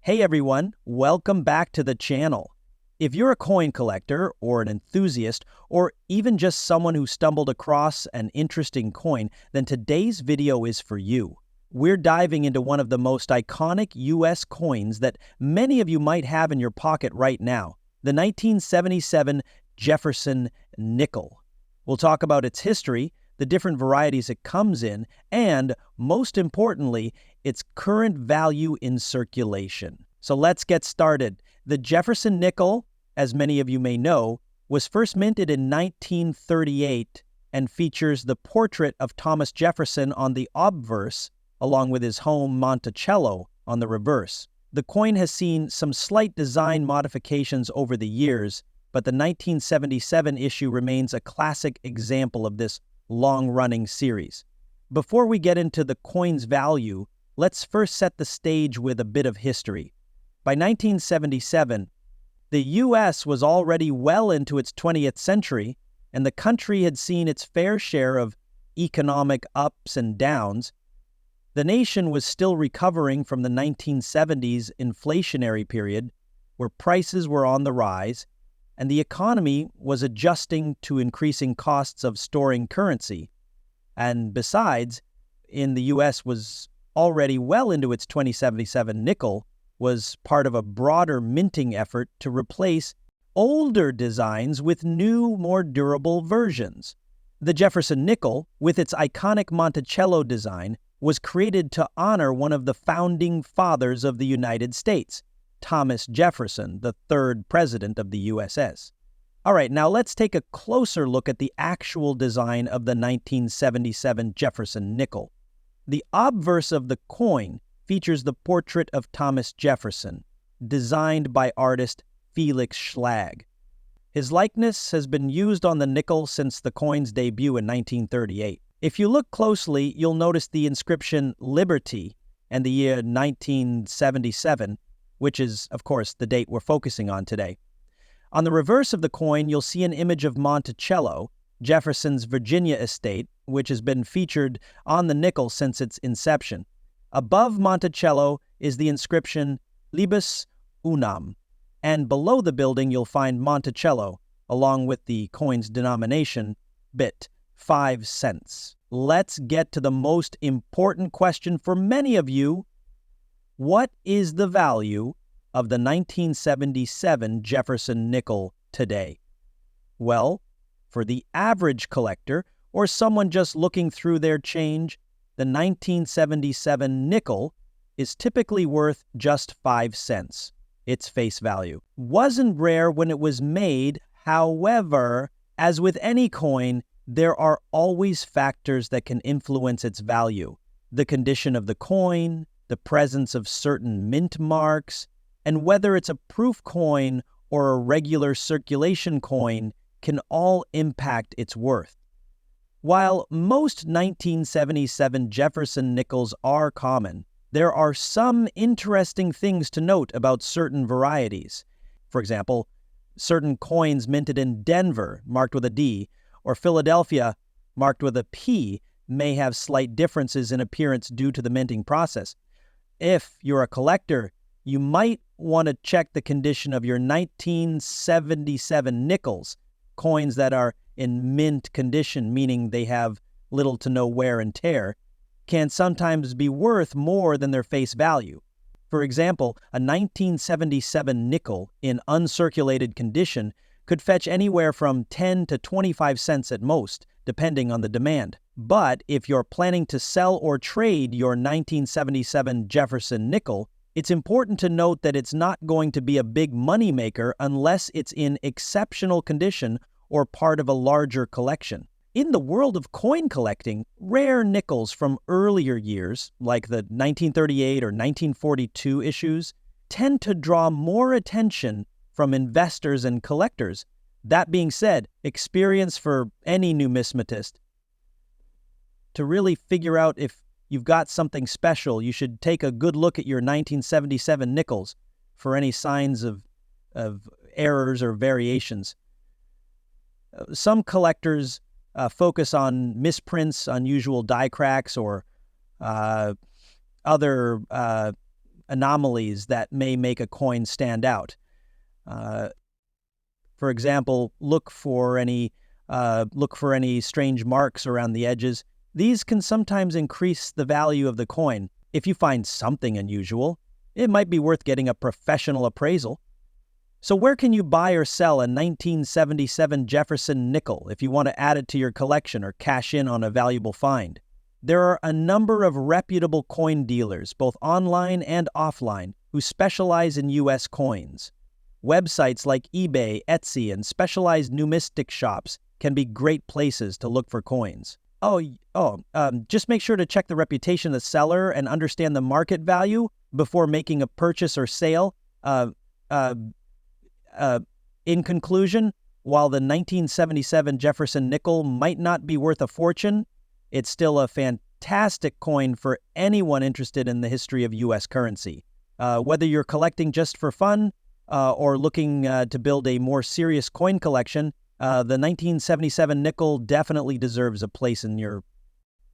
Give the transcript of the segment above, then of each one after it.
Hey everyone, welcome back to the channel. If you're a coin collector or an enthusiast or even just someone who stumbled across an interesting coin, then today's video is for you. We're diving into one of the most iconic US coins that many of you might have in your pocket right now, the 1977 Jefferson nickel. We'll talk about its history, the different varieties it comes in, and most importantly, its current value in circulation. So let's get started. The Jefferson nickel, as many of you may know, was first minted in 1938 and features the portrait of Thomas Jefferson on the obverse, along with his home Monticello on the reverse. The coin has seen some slight design modifications over the years, but the 1977 issue remains a classic example of this long-running series. Before we get into the coin's value, let's first set the stage with a bit of history. By 1977, the U.S. was already well into its 20th century, and the country had seen its fair share of economic ups and downs. The nation was still recovering from the 1970s inflationary period, where prices were on the rise, and the economy was adjusting to increasing costs of storing currency. And besides, in the U.S. was already well into its 2077 nickel, was part of a broader minting effort to replace older designs with new, more durable versions. The Jefferson nickel, with its iconic Monticello design, was created to honor one of the founding fathers of the United States, Thomas Jefferson, the third president of the USS. All right, now let's take a closer look at the actual design of the 1977 Jefferson nickel. The obverse of the coin features the portrait of Thomas Jefferson, designed by artist Felix Schlag. His likeness has been used on the nickel since the coin's debut in 1938. If you look closely, you'll notice the inscription Liberty and the year 1977, which is, of course, the date we're focusing on today. On the reverse of the coin, you'll see an image of Monticello, Jefferson's Virginia estate, which has been featured on the nickel since its inception. Above Monticello is the inscription Libus Unam, and below the building you'll find Monticello, along with the coin's denomination, bit, 5 cents. Let's get to the most important question for many of you. What is the value of the 1977 Jefferson nickel today? Well, for the average collector or someone just looking through their change, the 1977 nickel is typically worth just 5 cents, its face value. Wasn't rare when it was made, however, as with any coin, there are always factors that can influence its value. The condition of the coin, the presence of certain mint marks, and whether it's a proof coin or a regular circulation coin can all impact its worth. While most 1977 Jefferson nickels are common, there are some interesting things to note about certain varieties. For example, certain coins minted in Denver, marked with a D, or Philadelphia, marked with a P, may have slight differences in appearance due to the minting process. If you're a collector, you might want to check the condition of your 1977 nickels, coins that are in mint condition, meaning they have little to no wear and tear, can sometimes be worth more than their face value. For example, a 1977 nickel in uncirculated condition could fetch anywhere from 10 to 25 cents at most, depending on the demand. But if you're planning to sell or trade your 1977 Jefferson nickel, it's important to note that it's not going to be a big moneymaker unless it's in exceptional condition or part of a larger collection. In the world of coin collecting, rare nickels from earlier years, like the 1938 or 1942 issues, tend to draw more attention from investors and collectors. That being said, experience for any numismatist. To really figure out if you've got something special, you should take a good look at your 1977 nickels for any signs of errors or variations. Some collectors focus on misprints, unusual die cracks, or other anomalies that may make a coin stand out. For example, look for any strange marks around the edges. These can sometimes increase the value of the coin. If you find something unusual, it might be worth getting a professional appraisal. So where can you buy or sell a 1977 Jefferson nickel if you want to add it to your collection or cash in on a valuable find? There are a number of reputable coin dealers, both online and offline, who specialize in U.S. coins. Websites like eBay, Etsy, and specialized numismatic shops can be great places to look for coins. Just make sure to check the reputation of the seller and understand the market value before making a purchase or sale. In conclusion, while the 1977 Jefferson nickel might not be worth a fortune, it's still a fantastic coin for anyone interested in the history of U.S. currency. Whether you're collecting just for fun or looking to build a more serious coin collection, the 1977 nickel definitely deserves a place in your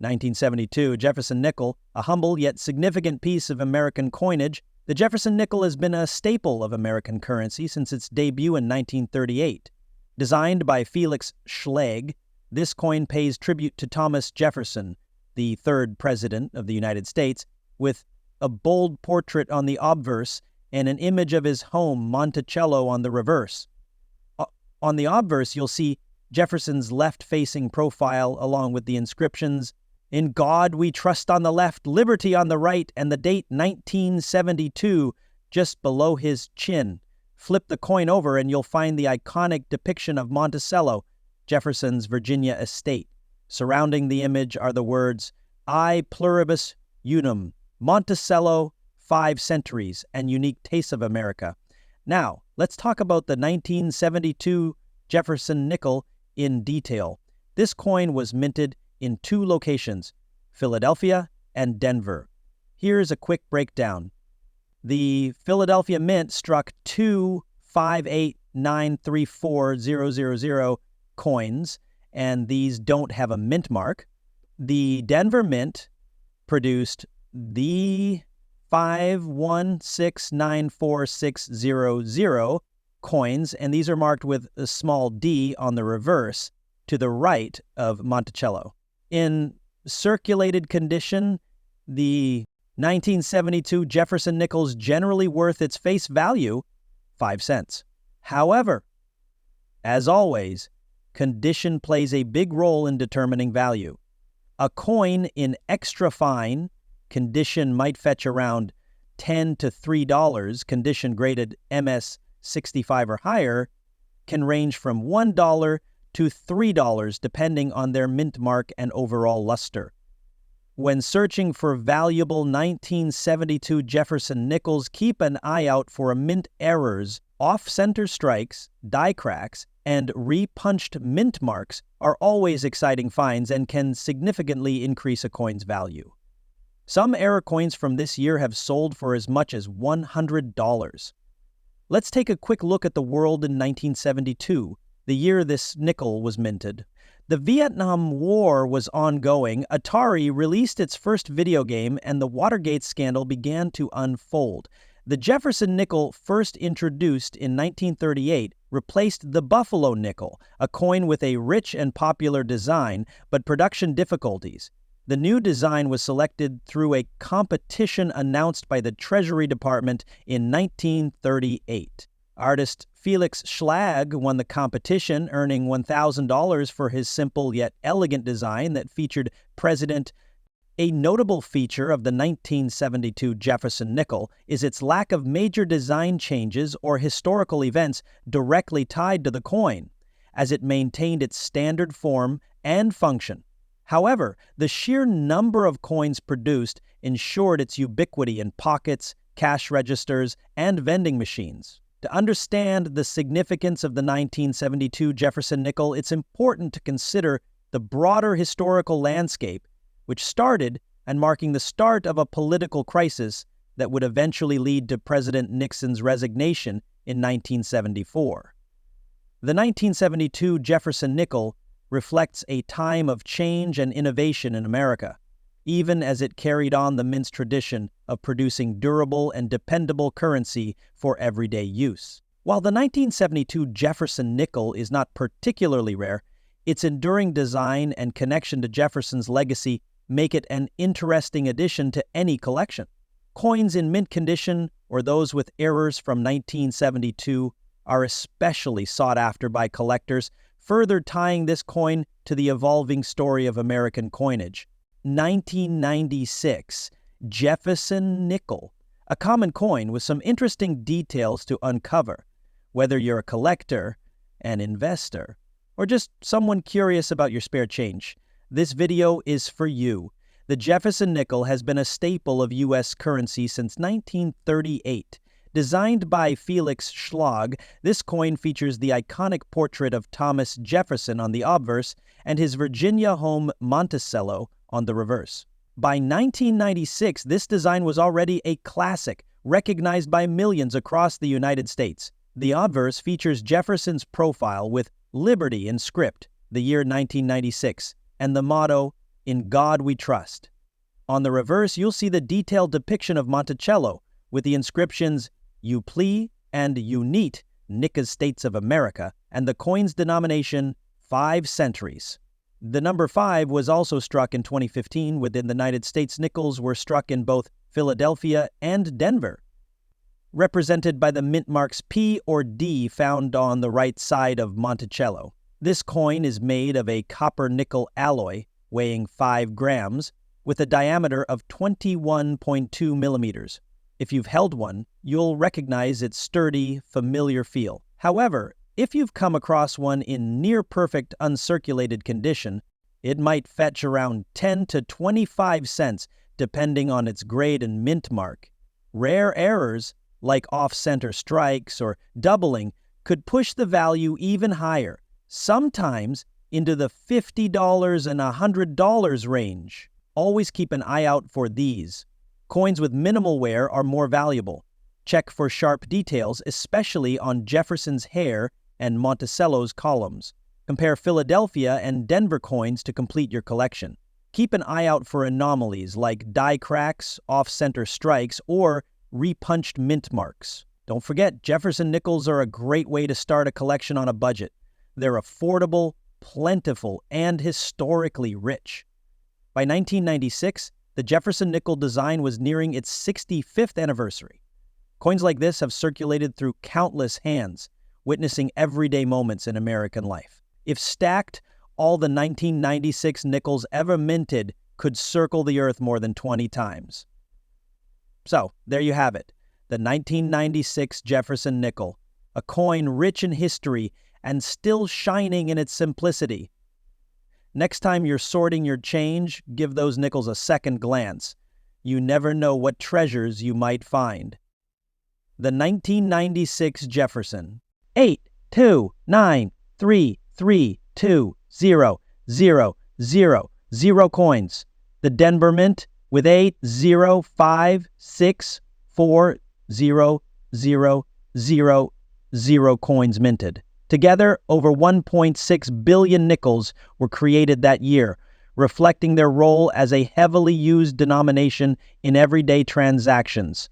1972 Jefferson nickel, a humble yet significant piece of American coinage. The Jefferson nickel has been a staple of American currency since its debut in 1938. Designed by Felix Schlegel, this coin pays tribute to Thomas Jefferson, the third president of the United States, with a bold portrait on the obverse and an image of his home, Monticello, on the reverse. On the obverse, you'll see Jefferson's left-facing profile along with the inscriptions, "In God we trust" on the left, "Liberty" on the right, and the date 1972 just below his chin. Flip the coin over and you'll find the iconic depiction of Monticello, Jefferson's Virginia estate. Surrounding the image are the words, "I pluribus unum, Monticello, 5 centuries, and unique tastes of America." Now, let's talk about the 1972 Jefferson nickel in detail. This coin was minted in 2 locations, Philadelphia and Denver. Here's a quick breakdown. The Philadelphia Mint struck 2 58934,000 coins, and these don't have a mint mark. The Denver Mint produced the 51694,600 coins, and these are marked with a small d on the reverse to the right of Monticello. In circulated condition, the 1972 Jefferson nickel is generally worth its face value, 5 cents. However, as always, condition plays a big role in determining value. A coin in extra fine condition might fetch around $10 to $3. Condition graded MS 65 or higher can range from $1 to $3 depending on their mint mark and overall luster. When searching for valuable 1972 Jefferson nickels, keep an eye out for mint errors. Off-center strikes, die cracks, and repunched mint marks are always exciting finds and can significantly increase a coin's value. Some error coins from this year have sold for as much as $100. Let's take a quick look at the world in 1972, the year this nickel was minted. The Vietnam War was ongoing, Atari released its first video game, and the Watergate scandal began to unfold. The Jefferson nickel, first introduced in 1938, replaced the Buffalo nickel, a coin with a rich and popular design, but production difficulties. The new design was selected through a competition announced by the Treasury Department in 1938. Artist Felix Schlegel won the competition, earning $1,000 for his simple yet elegant design that featured President. A notable feature of the 1972 Jefferson nickel is its lack of major design changes or historical events directly tied to the coin, as it maintained its standard form and function. However, the sheer number of coins produced ensured its ubiquity in pockets, cash registers, and vending machines. To understand the significance of the 1972 Jefferson nickel, it's important to consider the broader historical landscape, which started and marking the start of a political crisis that would eventually lead to President Nixon's resignation in 1974. The 1972 Jefferson nickel reflects a time of change and innovation in America. even as it carried on the mint's tradition of producing durable and dependable currency for everyday use. While the 1972 Jefferson nickel is not particularly rare, its enduring design and connection to Jefferson's legacy make it an interesting addition to any collection. Coins in mint condition, or those with errors from 1972, are especially sought after by collectors, further tying this coin to the evolving story of American coinage. 1996 Jefferson nickel, a common coin with some interesting details to uncover. Whether you're a collector, an investor, or just someone curious about your spare change, this video is for you. The Jefferson nickel has been a staple of U.S. currency since 1938. Designed by Felix Schlag, this coin features the iconic portrait of Thomas Jefferson on the obverse and his Virginia home Monticello on the reverse. By 1996, this design was already a classic, recognized by millions across the United States. The obverse features Jefferson's profile with Liberty in script, the year 1996, and the motto, "In God We Trust." On the reverse, you'll see the detailed depiction of Monticello with the inscriptions "You Plea" and "You Neat," Nicca's States of America, and the coin's denomination, 5 centuries. The number 5 was also struck in 2015, within the United States nickels were struck in both Philadelphia and Denver, represented by the mint marks P or D found on the right side of Monticello. This coin is made of a copper-nickel alloy weighing 5 grams with a diameter of 21.2 millimeters. If you've held one, you'll recognize its sturdy, familiar feel. However, if you've come across one in near-perfect uncirculated condition, it might fetch around 10 to 25 cents depending on its grade and mint mark. Rare errors, like off-center strikes or doubling, could push the value even higher, sometimes into the $50 and $100 range. Always keep an eye out for these. Coins with minimal wear are more valuable. Check for sharp details, especially on Jefferson's hair and Monticello's columns. Compare Philadelphia and Denver coins to complete your collection. Keep an eye out for anomalies like die cracks, off-center strikes, or repunched mint marks. Don't forget, Jefferson nickels are a great way to start a collection on a budget. They're affordable, plentiful, and historically rich. By 1996, the Jefferson nickel design was nearing its 65th anniversary. Coins like this have circulated through countless hands, witnessing everyday moments in American life. If stacked, all the 1996 nickels ever minted could circle the earth more than 20 times. So, there you have it, the 1996 Jefferson nickel, a coin rich in history and still shining in its simplicity. Next time you're sorting your change, give those nickels a second glance. You never know what treasures you might find. The 1996 Jefferson. 82933320000 coins. The Denver Mint with 805640000 coins minted. Together, over 1.6 billion nickels were created that year, reflecting their role as a heavily used denomination in everyday transactions.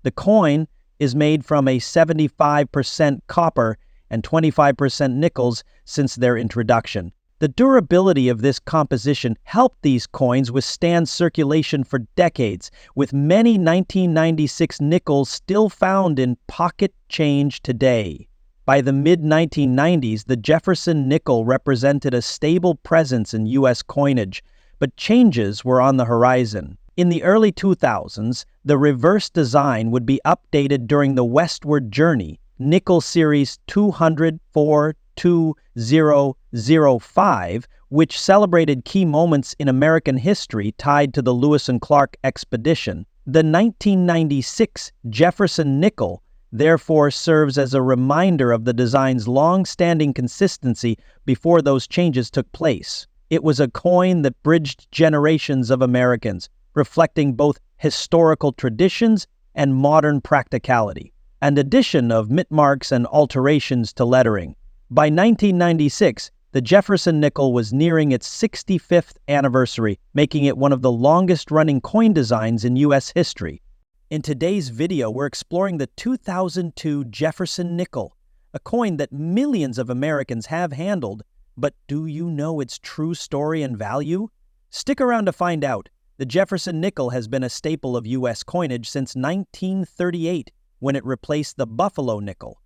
The coin is made from a 75% copper and 25% nickels since their introduction. The durability of this composition helped these coins withstand circulation for decades, with many 1996 nickels still found in pocket change today. By the mid-1990s, the Jefferson nickel represented a stable presence in U.S. coinage, but changes were on the horizon. In the early 2000s, the reverse design would be updated during the westward journey, Nickel Series 200-42005, which celebrated key moments in American history tied to the Lewis and Clark expedition. The 1996 Jefferson nickel therefore serves as a reminder of the design's long-standing consistency before those changes took place. It was a coin that bridged generations of Americans, reflecting both historical traditions and modern practicality. An addition of mint marks and alterations to lettering. By 1996, The Jefferson nickel was nearing its 65th anniversary, making it one of the longest-running coin designs in U.S. history. In today's video, we're exploring the 2002 Jefferson nickel, a coin that millions of Americans have handled, but do you know its true story and value? Stick around to find out. The Jefferson nickel has been a staple of U.S. coinage since 1938, when it replaced the Buffalo nickel.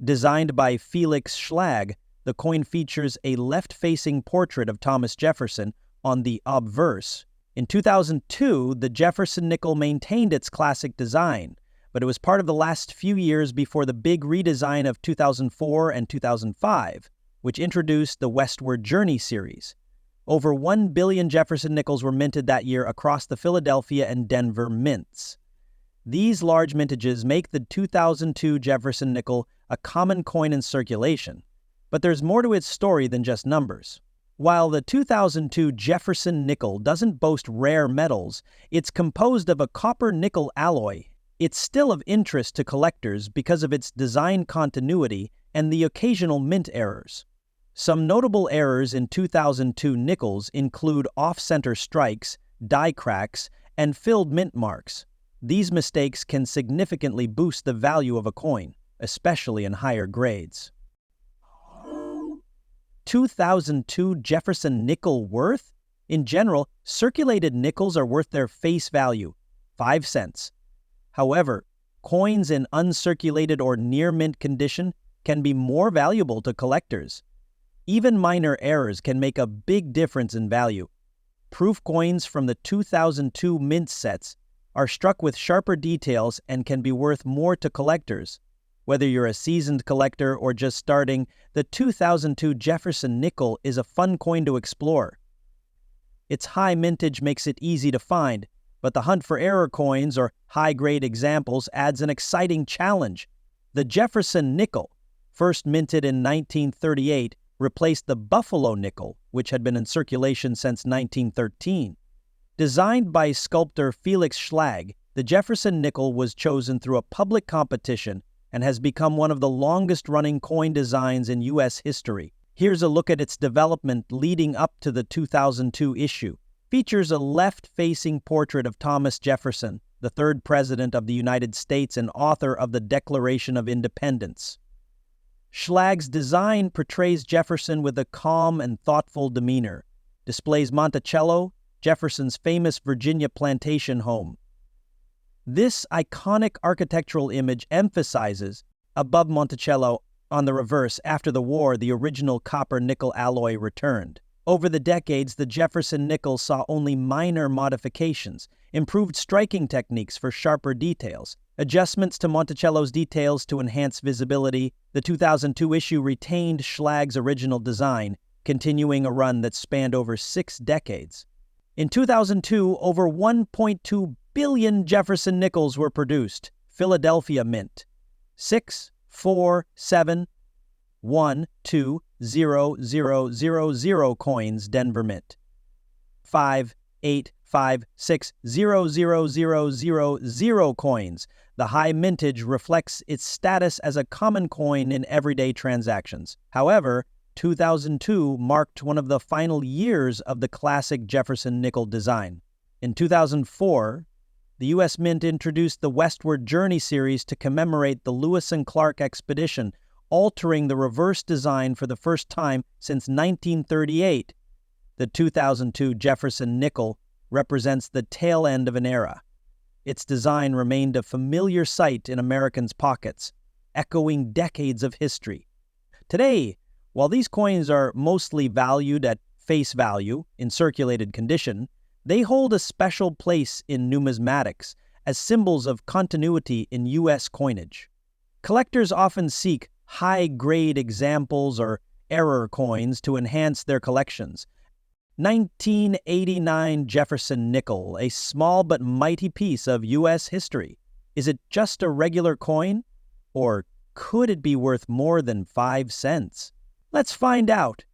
Designed by Felix Schlag, the coin features a left-facing portrait of Thomas Jefferson on the obverse. In 2002, the Jefferson nickel maintained its classic design, but it was part of the last few years before the big redesign of 2004 and 2005, which introduced the Westward Journey series. Over 1 billion Jefferson nickels were minted that year across the Philadelphia and Denver mints. These large mintages make the 2002 Jefferson nickel a common coin in circulation, but there's more to its story than just numbers. While the 2002 Jefferson nickel doesn't boast rare metals, it's composed of a copper-nickel alloy. It's still of interest to collectors because of its design continuity and the occasional mint errors. Some notable errors in 2002 nickels include off-center strikes, die cracks, and filled mint marks. These mistakes can significantly boost the value of a coin, especially in higher grades. 2002 Jefferson nickel worth? In general, circulated nickels are worth their face value, 5 cents. However, coins in uncirculated or near-mint condition can be more valuable to collectors. Even minor errors can make a big difference in value. Proof coins from the 2002 mint sets are struck with sharper details and can be worth more to collectors. Whether you're a seasoned collector or just starting, the 2002 Jefferson nickel is a fun coin to explore. Its high mintage makes it easy to find, but the hunt for error coins or high-grade examples adds an exciting challenge. The Jefferson nickel, first minted in 1938, replaced the Buffalo nickel, which had been in circulation since 1913. Designed by sculptor Felix Schlag, the Jefferson nickel was chosen through a public competition and has become one of the longest-running coin designs in U.S. history. Here's a look at its development leading up to the 2002 issue. Features a left-facing portrait of Thomas Jefferson, the third president of the United States and author of the Declaration of Independence. Schlag's design portrays Jefferson with a calm and thoughtful demeanor, displays Monticello, Jefferson's famous Virginia plantation home. This iconic architectural image emphasizes, above Monticello on the reverse, after the war, the original copper-nickel alloy returned. Over the decades, the Jefferson nickel saw only minor modifications, improved striking techniques for sharper details, adjustments to Monticello's details to enhance visibility. The 2002 issue retained Schlag's original design, continuing a run that spanned over 6 decades. In 2002, over 1.2 billion Jefferson nickels were produced. Philadelphia Mint. 6, 4, 7, 1, 2, 0, 0, 0, 0 coins, Denver Mint. 5, 8, 5, 6, 0, 0, 0, 0, 0 coins. The high mintage reflects its status as a common coin in everyday transactions. However, 2002 marked one of the final years of the classic Jefferson nickel design. In 2004, the U.S. Mint introduced the Westward Journey series to commemorate the Lewis and Clark expedition, altering the reverse design for the first time since 1938. The 2002 Jefferson nickel represents the tail end of an era. Its design remained a familiar sight in Americans' pockets, echoing decades of history. Today, while these coins are mostly valued at face value in circulated condition, they hold a special place in numismatics as symbols of continuity in U.S. coinage. Collectors often seek high-grade examples or error coins to enhance their collections. 1989 Jefferson nickel, a small but mighty piece of U.S. history. Is it just a regular coin? Or could it be worth more than 5 cents? Let's find out.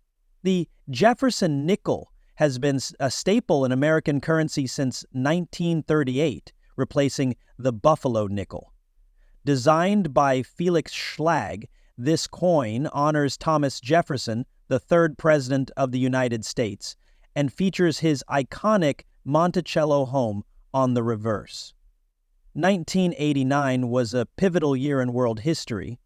The Jefferson nickel has been a staple in American currency since 1938, replacing the Buffalo nickel. Designed by Felix Schlag, This coin honors Thomas Jefferson, the third president of the United States, and features his iconic Monticello home on the reverse. 1989 was a pivotal year in world history.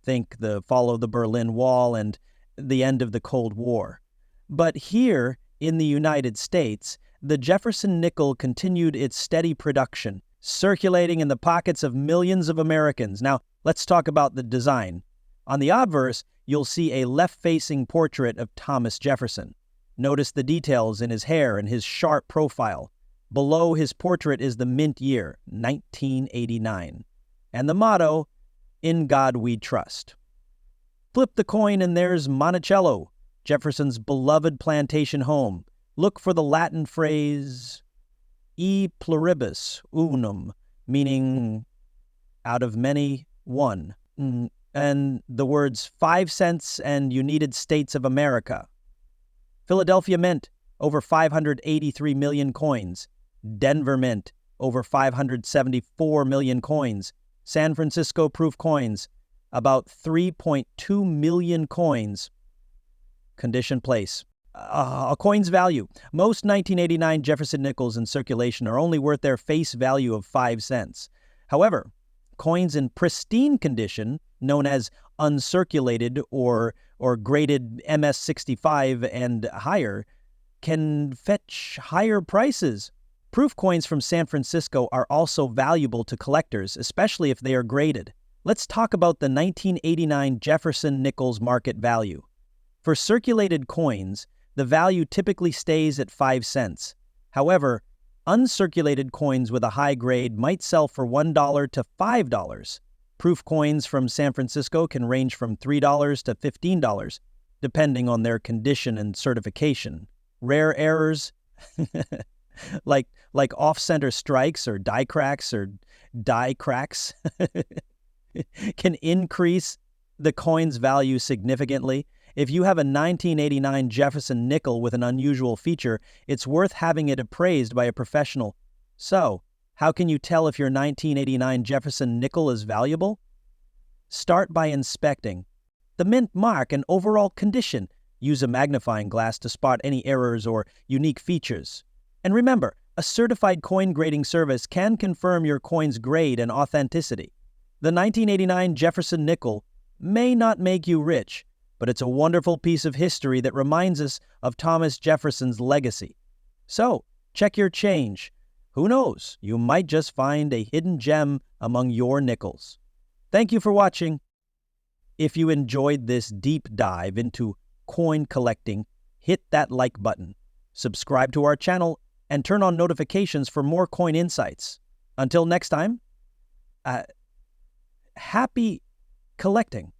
Think the fall of the Berlin Wall and the end of the Cold War. But here in the United States, the Jefferson nickel continued its steady production, circulating in the pockets of millions of Americans. Now, let's talk about the design. On the obverse, you'll see a left-facing portrait of Thomas Jefferson. Notice the details in his hair and his sharp profile. Below his portrait is the mint year, 1989. And the motto, "In God We Trust." Flip the coin and there's Monticello, Jefferson's beloved plantation home. Look for the Latin phrase, e pluribus unum, meaning out of many, one. And the words 5 cents and United States of America. Philadelphia Mint, over 583 million coins. Denver Mint, over 574 million coins. San Francisco Proof Coins, about 3.2 million coins. Condition place. A coin's value. Most 1989 Jefferson nickels in circulation are only worth their face value of 5 cents. However, coins in pristine condition, known as uncirculated or graded MS65 and higher, can fetch higher prices. Proof coins from San Francisco are also valuable to collectors, especially if they are graded. Let's talk about the 1989 Jefferson nickels market value. For circulated coins, the value typically stays at 5 cents. However, uncirculated coins with a high grade might sell for $1 to $5. Proof coins from San Francisco can range from $3 to $15, depending on their condition and certification. Rare errors, like off-center strikes or die cracks, can increase the coin's value significantly. If you have a 1989 Jefferson nickel with an unusual feature, it's worth having it appraised by a professional. So, how can you tell if your 1989 Jefferson nickel is valuable? Start by inspecting the mint mark and overall condition. Use a magnifying glass to spot any errors or unique features. And remember, a certified coin grading service can confirm your coin's grade and authenticity. The 1989 Jefferson nickel may not make you rich, but it's a wonderful piece of history that reminds us of Thomas Jefferson's legacy. So, check your change. Who knows, you might just find a hidden gem among your nickels. Thank you for watching. If you enjoyed this deep dive into coin collecting, hit that like button, subscribe to our channel, and turn on notifications for more coin insights. Until next time, happy collecting.